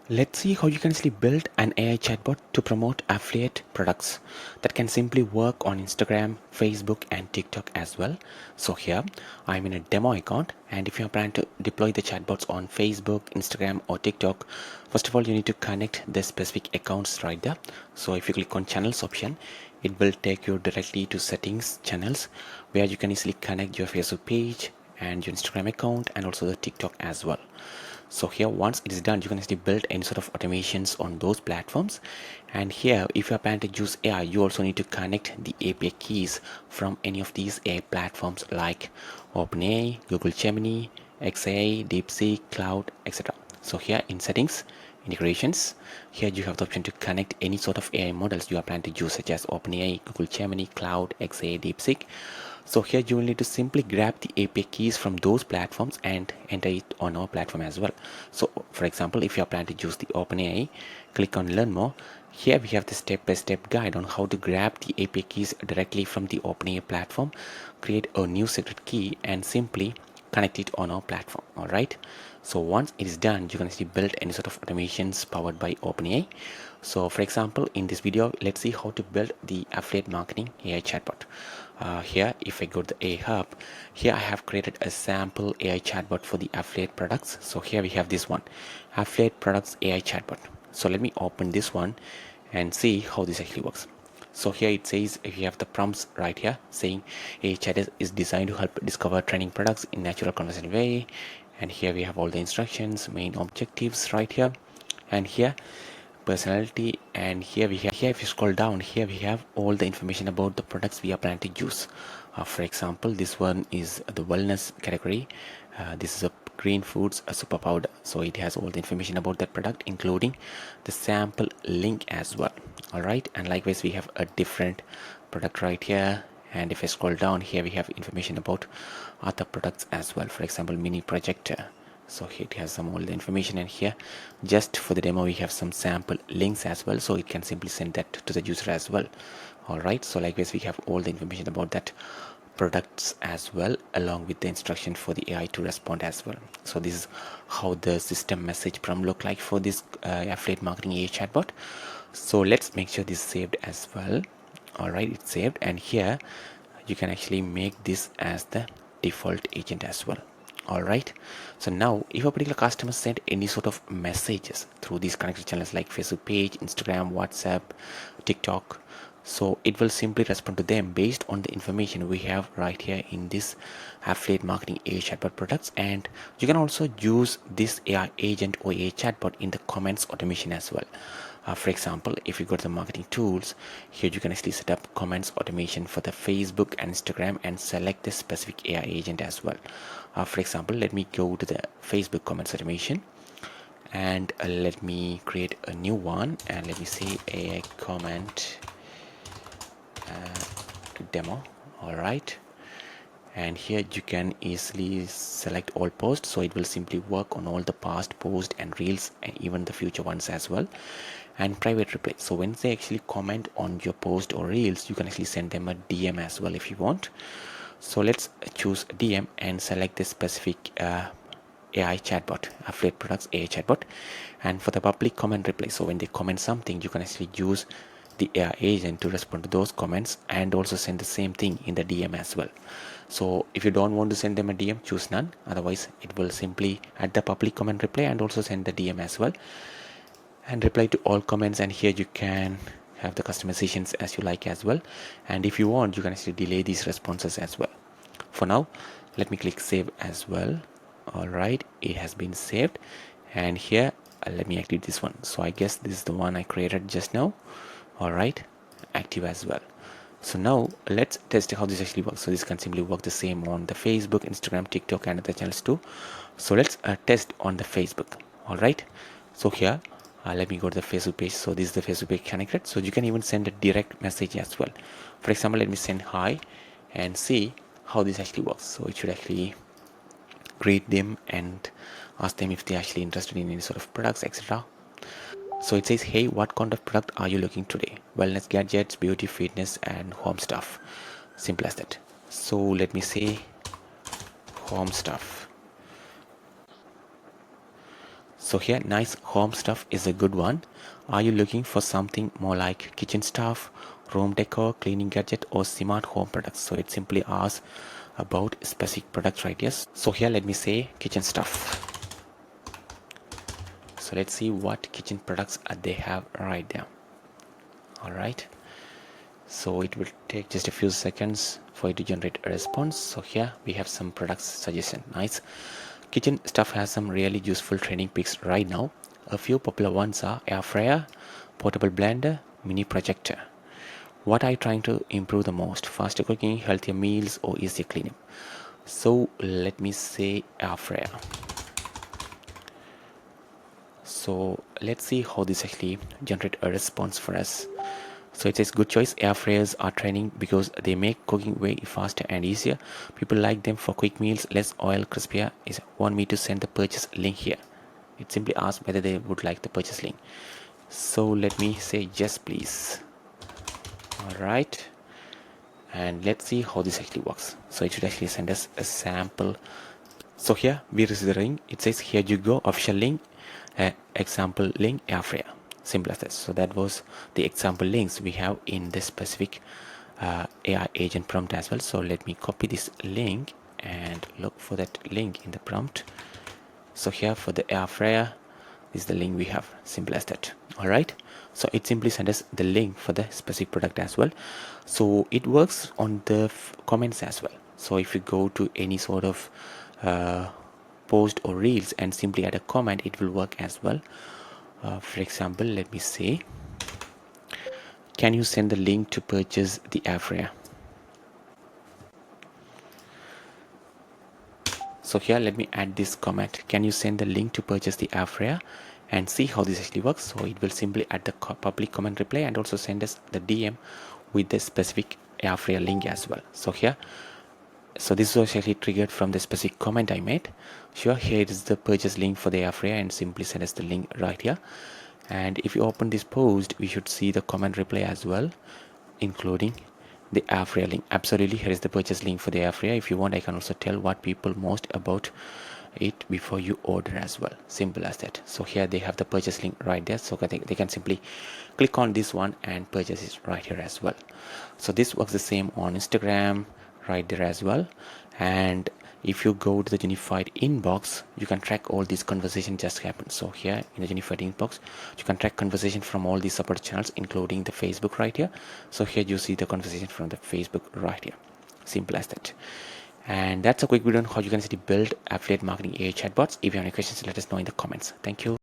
Let's see how you can actually build an AI chatbot to promote affiliate products that can simply work on Instagram, Facebook, and TikTok as well. So here I'm in a demo account, and if you are planning to deploy the chatbots on Facebook, Instagram, or TikTok, first of all you need to connect the specific accounts right there. So if you click on channels option, it will take you directly to settings channels, where you can easily connect your Facebook page and your Instagram account and also the TikTok as well. So here once it is done, you can actually build any sort of automations on those platforms. And here if you are planning to use AI, you also need to connect the API keys from any of these AI platforms like OpenAI, Google Gemini, XAI, DeepSeek, Cloud, etc. So here in settings, integrations, here you have the option to connect any sort of AI models you are planning to use, such as OpenAI, Google Gemini, Cloud, XAI, DeepSeek. So here you will need to simply grab the API keys from those platforms and enter it on our platform as well. So for example, if you are planning to use the OpenAI, click on learn more. Here we have the step-by-step guide on how to grab the API keys directly from the OpenAI platform, create a new secret key, and simply connect it on our platform. All right, so once it is done, you can actually build any sort of automations powered by OpenAI. So for example, in this video, let's see how to build the affiliate marketing AI chatbot. Here if I go to the AI hub, here I have created a sample AI chatbot for the affiliate products. So here we have this one, affiliate products AI chatbot. So let me open this one and see how this actually works. So here it says, if you have the prompts right here saying a chat is designed to help discover trending products in natural conversational way. And here we have all the instructions, main objectives right here, and here personality. And here if you scroll down, here we have all the information about the products we are planning to use. For example, this one is the wellness category. This is a green foods a super powder, so it has all the information about that product, including the sample link as well. All right, and likewise we have a different product right here. And if I scroll down, here we have information about other products as well. For example, mini projector, so it has some all the information. And here just for the demo we have some sample links as well, so it can simply send that to the user as well. All right, so likewise we have all the information about that products as well, along with the instruction for the AI to respond as well. So this is how the system message prompt look like for this affiliate marketing AI chatbot. So let's make sure this is saved as well. All right, it's saved, and here you can actually make this as the default agent as well. All right, so now if a particular customer sent any sort of messages through these connected channels like Facebook page, Instagram, WhatsApp, TikTok, so it will simply respond to them based on the information we have right here in this affiliate marketing AI chatbot products. And you can also use this AI agent or AI chatbot in the comments automation as well. For example, if you go to the marketing tools, here you can actually set up comments automation for the Facebook and Instagram and select the specific AI agent as well. For example, let me go to the Facebook comments automation, and let me create a new one, and let me say AI comment demo. All right, and here you can easily select all posts, so it will simply work on all the past posts and reels and even the future ones as well. And private reply, so when they actually comment on your post or reels, you can actually send them a DM as well if you want. So let's choose DM and select the specific AI chatbot, affiliate products AI chatbot. And for the public comment reply, so when they comment something, you can actually use the AI agent to respond to those comments and also send the same thing in the DM as well. So if you don't want to send them a DM, choose none. Otherwise it will simply add the public comment reply and also send the DM as well, and reply to all comments. And here you can have the customizations as you like as well, and if you want you can actually delay these responses as well. For now, let me click save as well. All right, it has been saved, and here let me activate this one. So I guess this is the one I created just now. All right, active as well. So now let's test how this actually works. So this can simply work the same on the Facebook, Instagram, TikTok, and other channels too. So let's test on the Facebook. All right, so here let me go to the Facebook page. So this is the Facebook page connected, so you can even send a direct message as well. For example, let me send hi and see how this actually works. So it should actually greet them and ask them if they're actually interested in any sort of products, etc. So it says, hey, what kind of product are you looking today? Wellness gadgets, beauty, fitness, and home stuff. Simple as that. So let me say home stuff. So here, nice home stuff is a good one. Are you looking for something more like kitchen stuff, room decor, cleaning gadget, or smart home products? So it simply asks about specific products right here. So here, let me say kitchen stuff. So let's see what kitchen products they have right there. All right. So it will take just a few seconds for it to generate a response. So here we have some products suggestion. Nice. Kitchen stuff has some really useful trending picks right now. A few popular ones are air fryer, portable blender, mini projector. What are you trying to improve the most? Faster cooking, healthier meals, or easier cleaning? So let me say air fryer. So let's see how this actually generate a response for us. So it says good choice. Air fryers are trending because they make cooking way faster and easier. People like them for quick meals, less oil, crispier. Is want me to send the purchase link here. It simply asks whether they would like the purchase link. So let me say yes please. Alright, and let's see how this actually works. So it should actually send us a sample. So here we receive the link. It says here you go, official link, example link, air fryer. Simple as that. So that was the example links we have in this specific AI agent prompt as well. So let me copy this link and look for that link in the prompt. So here for the air fryer is the link we have. Simple as that. All right, so it simply sends us the link for the specific product as well. So it works on the comments as well. So if you go to any sort of post or reels and simply add a comment, it will work as well. For example, let me say, can you send the link to purchase the air fryer? So here let me add this comment, can you send the link to purchase the air fryer, and see how this actually works. So it will simply add the public comment reply and also send us the DM with the specific air fryer link as well. So here, so this was actually triggered from the specific comment I made. Sure, here is the purchase link for the air fryer and simply send us the link right here. And if you open this post, we should see the comment reply as well, including the air fryer link. Absolutely, here is the purchase link for the air fryer. If you want, I can also tell what people most about it before you order as well. Simple as that. So here they have the purchase link right there, so they can simply click on this one and purchase it right here as well. So this works the same on Instagram right there as well. And if you go to the unified inbox, you can track all these conversations just happened. So here in the unified inbox, you can track conversation from all these support channels, including the Facebook right here. So here you see the conversation from the Facebook right here. Simple as that. And that's a quick video on how you can build affiliate marketing AI chatbots. If you have any questions, let us know in the comments. Thank you.